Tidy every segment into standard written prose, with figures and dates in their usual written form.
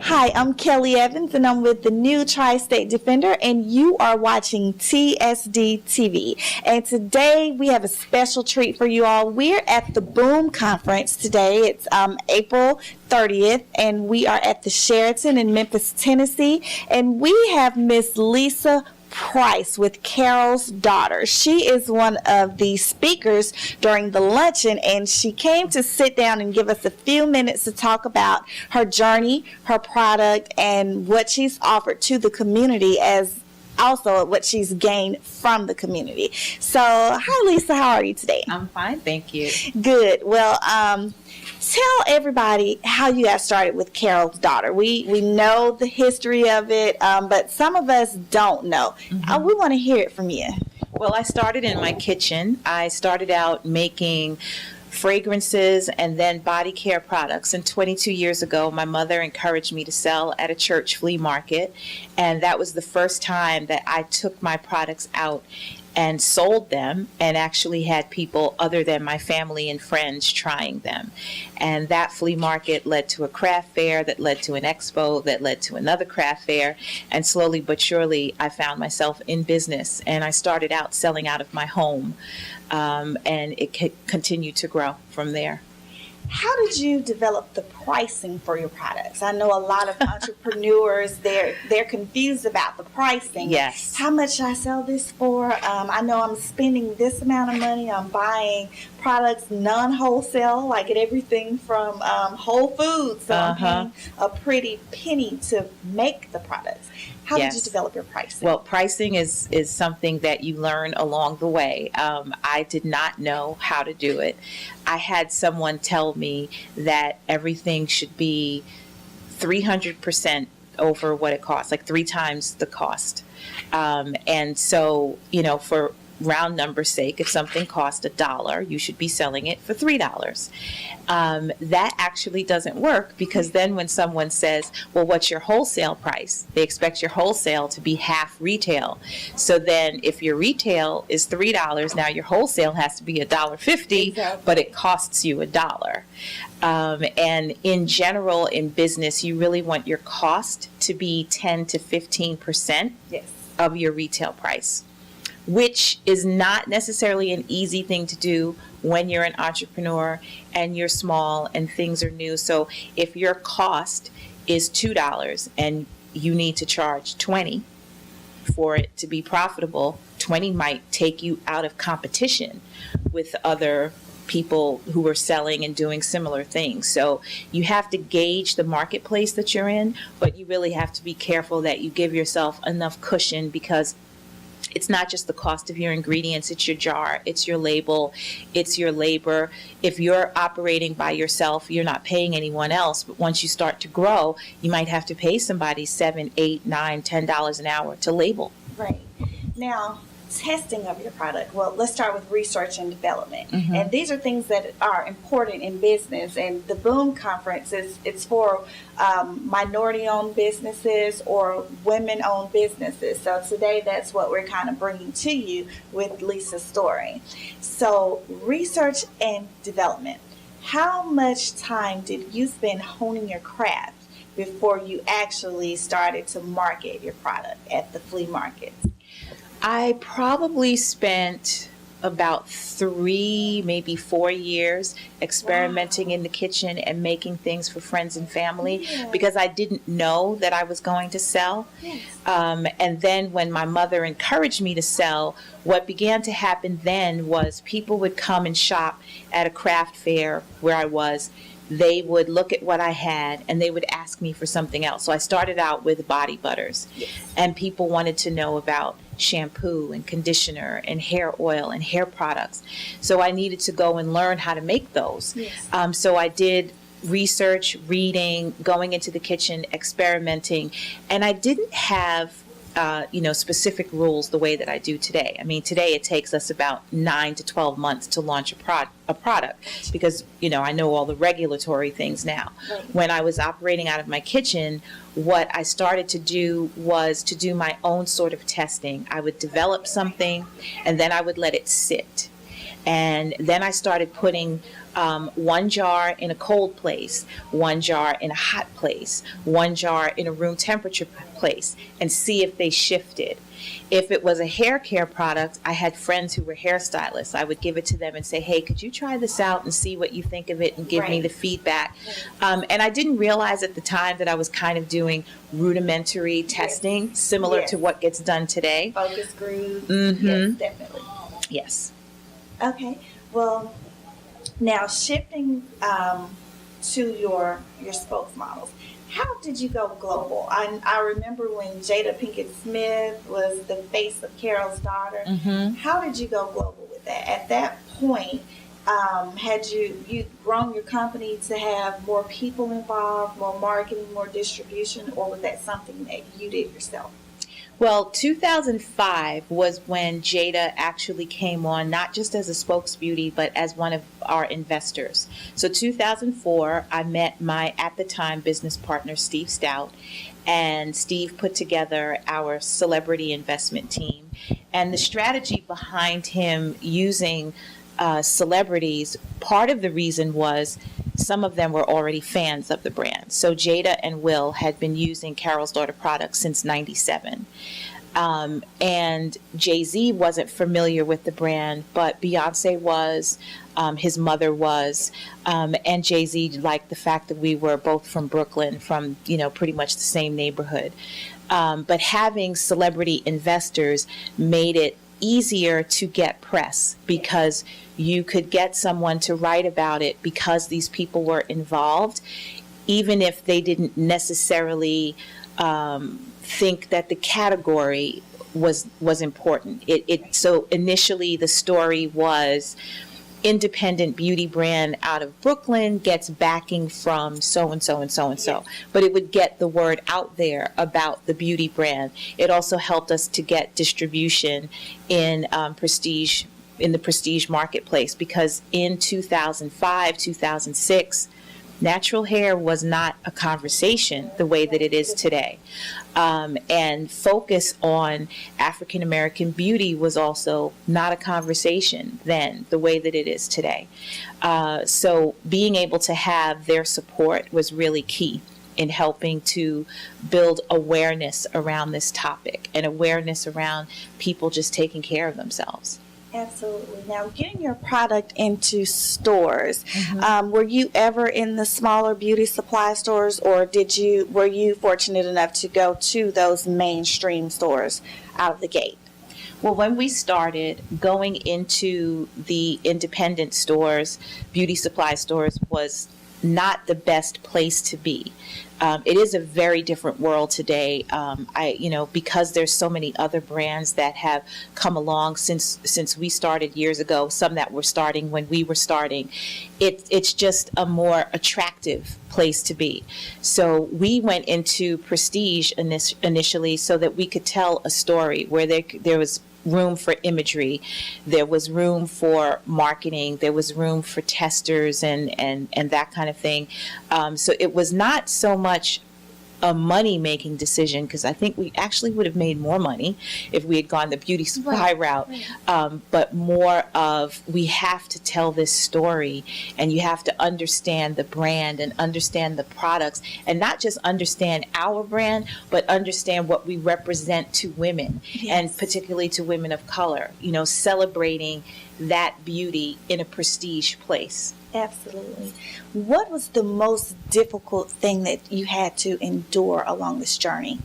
Hi, I'm Kelley Evans, and I'm with the new Tri-State Defender, and you are watching TSDTV. And today we have a special treat for you all. We're at the Boom Conference today. It's April 30th, and we are at the Sheraton in Memphis, Tennessee, and we have Miss Lisa Price with Carol's daughter. She is one of the speakers during the luncheon, and she came to sit down and give us a few minutes to talk about her journey, her product, and what she's offered to the community, as also what she's gained from the community. So, hi Lisa, how are you today? I'm fine, thank you. Good. Well, tell everybody how you got started with Carol's daughter. We know the history of it, but some of us don't know. We want to hear it from you. Well, I started in my kitchen. I started out making fragrances and then body care products. And 22 years ago, my mother encouraged me to sell at a church flea market. And that was the first time that I took my products out and sold them and actually had people other than my family and friends trying them. And that flea market led to a craft fair that led to an expo that led to another craft fair. And slowly but surely, I found myself in business. And I started out selling out of my home. And it continued to grow from there. How did you develop the pricing for your products? I know a lot of entrepreneurs, they're confused about the pricing. Yes. How much should I sell this for? I know I'm spending this amount of money. I'm buying products non-wholesale, like at everything from Whole Foods. So I'm paying a pretty penny to make the products. How did you develop your pricing? Well, pricing is something that you learn along the way. I did not know how to do it. I had someone tell me that everything should be 300% over what it costs, like 3 times the cost. And so, for round number's sake, if something cost $1, you should be selling it for $3. That actually doesn't work, because then when someone says, well, what's your wholesale price? They expect your wholesale to be half retail. So then if your retail is $3, now your wholesale has to be $1.50, Exactly. but it costs you $1. And in general, in business, you really want your cost to be 10 to 15% of your retail price, which is not necessarily an easy thing to do when you're an entrepreneur and you're small and things are new. So if your cost is $2 and you need to charge $20 for it to be profitable, $20 might take you out of competition with other people who are selling and doing similar things. So you have to gauge the marketplace that you're in, but you really have to be careful that you give yourself enough cushion, because it's not just the cost of your ingredients, it's your jar, it's your label, it's your labor. If you're operating by yourself, you're not paying anyone else. But once you start to grow, you might have to pay somebody $7, $8, $9, $10 an hour to label. Right. Now, testing of your product. Well, let's start with research and development. And these are things that are important in business. And the Boom Conference it's for minority-owned businesses or women-owned businesses. So today, that's what we're kind of bringing to you with Lisa's story. So research and development. How much time did you spend honing your craft before you actually started to market your product at the flea market? I probably spent about 3, maybe 4 years experimenting in the kitchen and making things for friends and family, because I didn't know that I was going to sell. And then when my mother encouraged me to sell, what began to happen then was people would come and shop at a craft fair where I was. They would look at what I had and they would ask me for something else. So I started out with body butters, and people wanted to know about shampoo and conditioner and hair oil and hair products. So I needed to go and learn how to make those. So I did research, reading, going into the kitchen, experimenting, and I didn't have specific rules the way that I do today. I mean, today it takes us about 9 to 12 months to launch a product, because, I know all the regulatory things now. When I was operating out of my kitchen, what I started to do was to do my own sort of testing. I would develop something and then I would let it sit. And then I started putting one jar in a cold place, one jar in a hot place, one jar in a room temperature place, and see if they shifted. If it was a hair care product, I had friends who were hairstylists. I would give it to them and say, hey, could you try this out and see what you think of it and give me the feedback? And I didn't realize at the time that I was kind of doing rudimentary testing, similar to what gets done today. Focus groups. Mm-hmm. Yes, definitely. Yes. Okay. Well, now shifting to your spokesmodels. How did you go global? I remember when Jada Pinkett Smith was the face of Carol's daughter. Mm-hmm. How did you go global with that? At that point, had you grown your company to have more people involved, more marketing, more distribution, or was that something that you did yourself? Well, 2005 was when Jada actually came on, not just as a spokesbeauty, but as one of our investors. So 2004, I met my, at the time, business partner, Steve Stout, and Steve put together our celebrity investment team. And the strategy behind him using celebrities, part of the reason was some of them were already fans of the brand. So Jada and Will had been using Carol's Daughter products since '97. And Jay-Z wasn't familiar with the brand, but Beyonce was, his mother was, and Jay-Z liked the fact that we were both from Brooklyn, from, pretty much the same neighborhood. But having celebrity investors made it easier to get press because you could get someone to write about it because these people were involved, even if they didn't necessarily think that the category was important. So initially the story was independent beauty brand out of Brooklyn gets backing from so-and-so and so-and-so. But it would get the word out there about the beauty brand. It also helped us to get distribution in the prestige marketplace, because in 2005, 2006, natural hair was not a conversation the way that it is today. And focus on African American beauty was also not a conversation then the way that it is today. So being able to have their support was really key in helping to build awareness around this topic and awareness around people just taking care of themselves. Absolutely. Now, getting your product into stores, were you ever in the smaller beauty supply stores, or were you fortunate enough to go to those mainstream stores out of the gate? Well, when we started going into the independent stores, beauty supply stores was not the best place to be. It is a very different world today. Because there's so many other brands that have come along since we started years ago, some that were starting when we were starting, it's just a more attractive place to be. So we went into prestige initially so that we could tell a story where there was room for imagery, there was room for marketing, there was room for testers and that kind of thing. So it was not so much a money-making decision, because I think we actually would have made more money if we had gone the beauty supply route, but more of, we have to tell this story, and you have to understand the brand and understand the products, and not just understand our brand, but understand what we represent to women, and particularly to women of color, celebrating that beauty in a prestige place. Absolutely. What was the most difficult thing that you had to endure along this journey?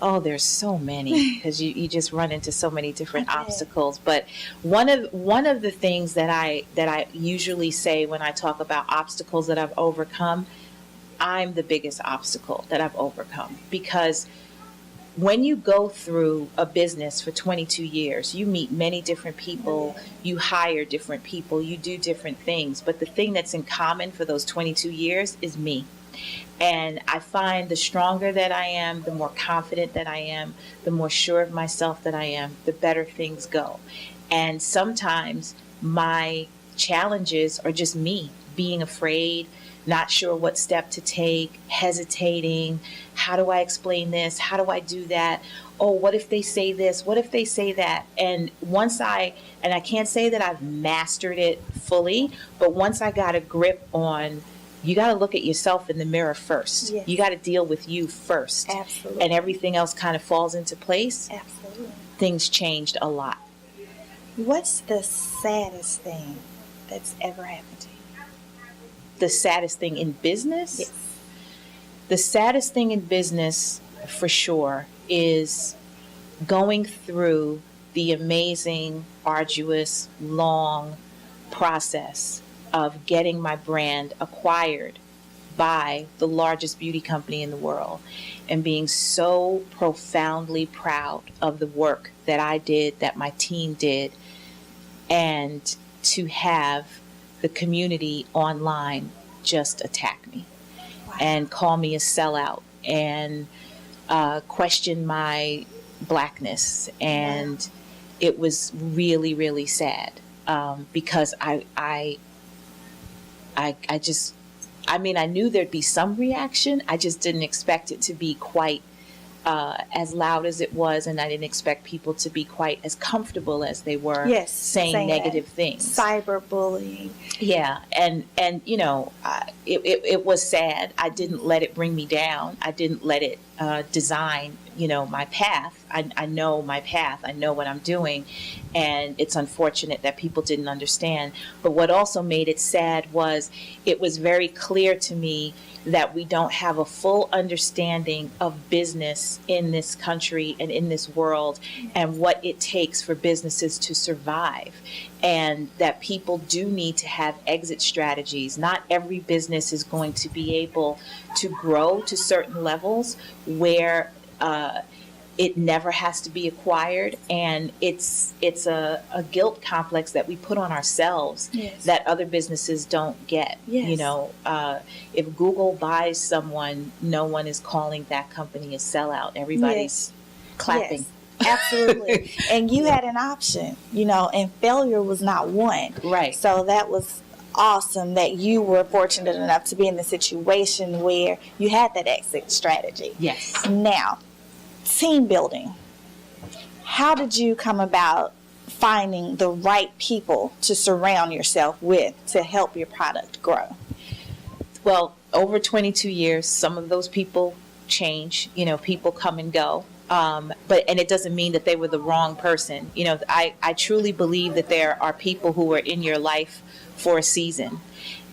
Oh, there's so many, because you just run into so many different obstacles. But one of the things that I usually say when I talk about obstacles that I've overcome, I'm the biggest obstacle that I've overcome, because when you go through a business for 22 years, you meet many different people, you hire different people, you do different things. But the thing that's in common for those 22 years is me. And I find the stronger that I am, the more confident that I am, the more sure of myself that I am, the better things go. And sometimes my challenges are just me being afraid, not sure what step to take, hesitating. How do I explain this? How do I do that? Oh, what if they say this? What if they say that? And I can't say that I've mastered it fully, but once I got a grip on, you got to look at yourself in the mirror first. Yes. You got to deal with you first. Absolutely. And everything else kind of falls into place. Absolutely. Things changed a lot. What's the saddest thing that's ever happened to you? The saddest thing in business? Yes. The saddest thing in business, for sure, is going through the amazing, arduous, long process of getting my brand acquired by the largest beauty company in the world, and being so profoundly proud of the work that I did, that my team did, and to have the community online just attack me and call me a sellout and question my blackness. And it was really, really sad, because I knew there'd be some reaction. I just didn't expect it to be quite as loud as it was, and I didn't expect people to be quite as comfortable as they were saying negative things. Cyberbullying. Yeah, and it was sad. I didn't let it bring me down. I didn't let it design, my path. I know my path. I know what I'm doing, and it's unfortunate that people didn't understand. But what also made it sad was it was very clear to me that we don't have a full understanding of business in this country and in this world, and what it takes for businesses to survive, and that people do need to have exit strategies. Not every business is going to be able to grow to certain levels where it never has to be acquired, and it's a guilt complex that we put on ourselves that other businesses don't get. If Google buys someone, no one is calling that company a sellout. Everybody's clapping. Yes, absolutely. And you had an option, and failure was not one. Right. So that was awesome that you were fortunate enough to be in the situation where you had that exit strategy. Yes. Now, team building. How did you come about finding the right people to surround yourself with to help your product grow? Well, over 22 years, some of those people change. People come and go. And it doesn't mean that they were the wrong person. I truly believe that there are people who are in your life for a season,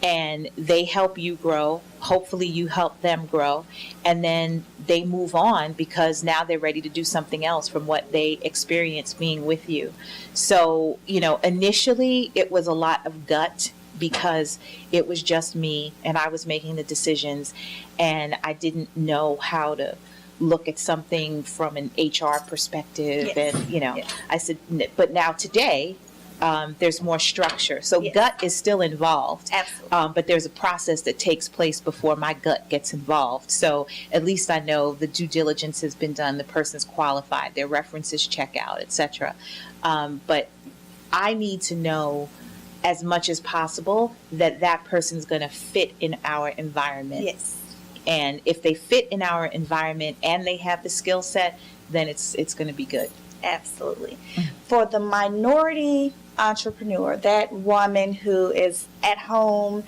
and they help you grow. Hopefully you help them grow, and then they move on because now they're ready to do something else from what they experienced being with you. So, initially it was a lot of gut, because it was just me and I was making the decisions, and I didn't know how to look at something from an HR perspective. And I said, but now today there's more structure. So gut is still involved. Absolutely. But there's a process that takes place before my gut gets involved. So at least I know the due diligence has been done, the person's qualified, their references check out, etc. But I need to know as much as possible that that person's going to fit in our environment. Yes. And if they fit in our environment and they have the skill set, then it's going to be good. Absolutely. For the minority entrepreneur, that woman who is at home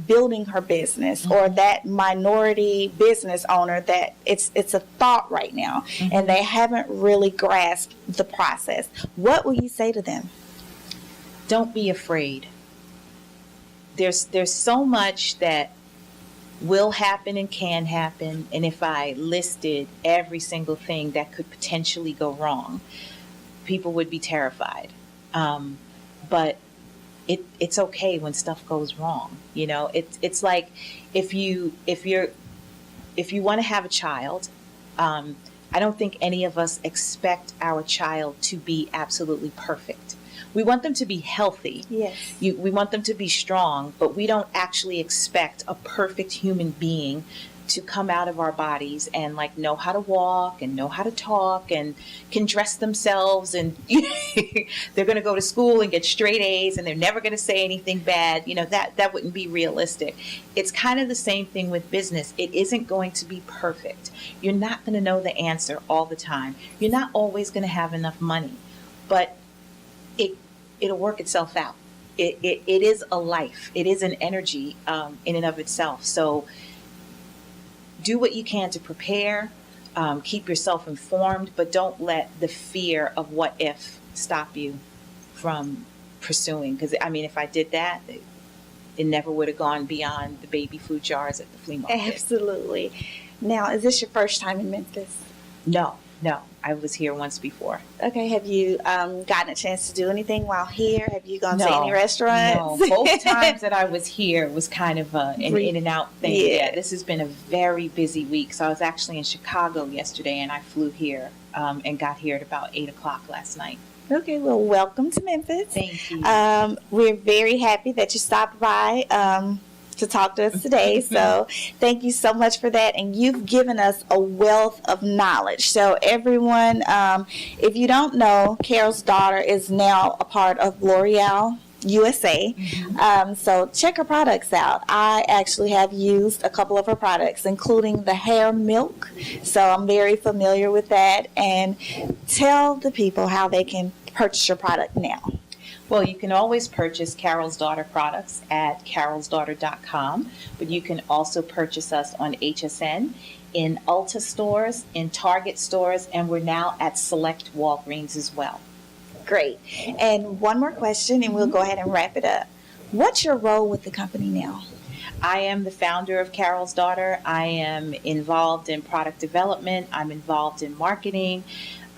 building her business, or that minority business owner that it's a thought right now, and they haven't really grasped the process, what will you say to them? Don't be afraid. There's so much that will happen and can happen, and if I listed every single thing that could potentially go wrong, people would be terrified. But it's okay when stuff goes wrong. It's like if you want to have a child, I don't think any of us expect our child to be absolutely perfect. We want them to be healthy. Yes. We want them to be strong, but we don't actually expect a perfect human being to come out of our bodies and like know how to walk and know how to talk and can dress themselves, and they're going to go to school and get straight A's and they're never going to say anything bad. That wouldn't be realistic. It's kind of the same thing with business. It isn't going to be perfect. You're not going to know the answer all the time. You're not always going to have enough money, but it'll work itself out. It is a life. It is an energy in and of itself. So do what you can to prepare, keep yourself informed, but don't let the fear of what if stop you from pursuing. Because, if I did that, it never would have gone beyond the baby food jars at the flea market. Absolutely. Now, is this your first time in Memphis? No. I was here once before. Okay. Have you gotten a chance to do anything while here? Have you gone to any restaurants? No. Both times that I was here was kind of an in and out thing. Yeah. This has been a very busy week. So I was actually in Chicago yesterday, and I flew here and got here at about 8 o'clock last night. Okay. Well, welcome to Memphis. Thank you. We're very happy that you stopped by to talk to us today. So thank you so much for that. And you've given us a wealth of knowledge. So everyone, if you don't know, Carol's daughter is now a part of L'Oreal USA. So check her products out. I actually have used a couple of her products, including the hair milk. So I'm very familiar with that. And tell the people how they can purchase your product now. Well, you can always purchase Carol's Daughter products at carolsdaughter.com, but you can also purchase us on HSN, in Ulta stores, in Target stores, and we're now at select Walgreens as well. Great. And one more question, and we'll go ahead and wrap it up. What's your role with the company now? I am the founder of Carol's Daughter. I am involved in product development. I'm involved in marketing.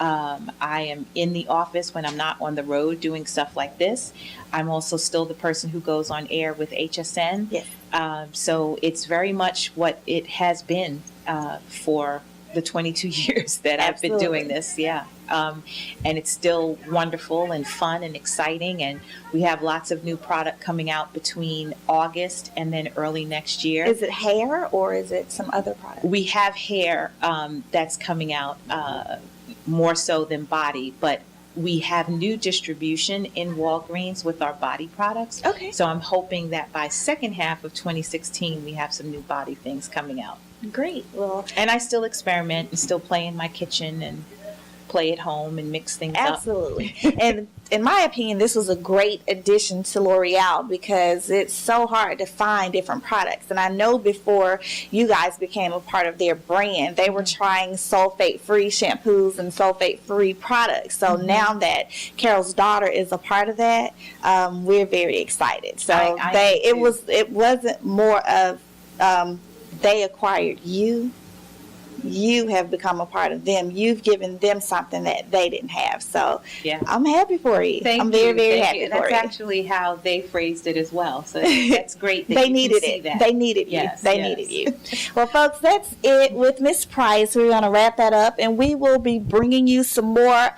I am in the office when I'm not on the road doing stuff like this. I'm also still the person who goes on air with HSN. Yes. So it's very much what it has been for the 22 years that I've been doing this. Yeah. And it's still wonderful and fun and exciting. And we have lots of new product coming out between August and then early next year. Is it hair or is it some other product? We have hair that's coming out more so than body, but we have new distribution in Walgreens with our body products. Okay. So I'm hoping that by second half of 2016, we have some new body things coming out. Great. Well, and I still experiment and still play in my kitchen and play at home and mix things up. Absolutely. And in my opinion, this was a great addition to L'Oreal because it's so hard to find different products. And I know before you guys became a part of their brand, they were trying sulfate-free shampoos and sulfate-free products. So now that Carol's Daughter is a part of that, we're very excited. So it wasn't more of they acquired you. You have become a part of them. You've given them something that they didn't have. So yeah. I'm happy for you. I'm very, very happy for you. That's actually how they phrased it as well. So that's great. They needed it. They needed you. They needed you. Well, folks, that's it with Miss Price. We're going to wrap that up, and we will be bringing you some more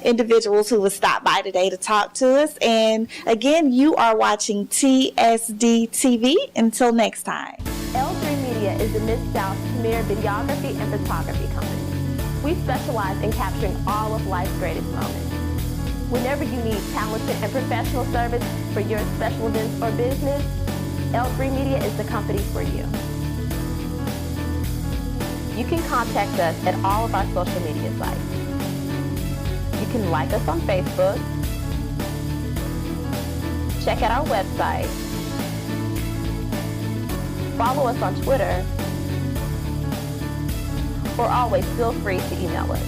individuals who will stop by today to talk to us. And again, you are watching TSDTV. Until next time. L3 Media is the Mid-South's premier videography and photography company. We specialize in capturing all of life's greatest moments. Whenever you need talented and professional service for your special events or business, L3 Media is the company for you. You can contact us at all of our social media sites. You can like us on Facebook, check out our website, follow us on Twitter, or always feel free to email us.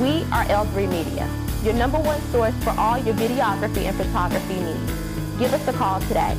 We are L3 Media, your #1 source for all your videography and photography needs. Give us a call today.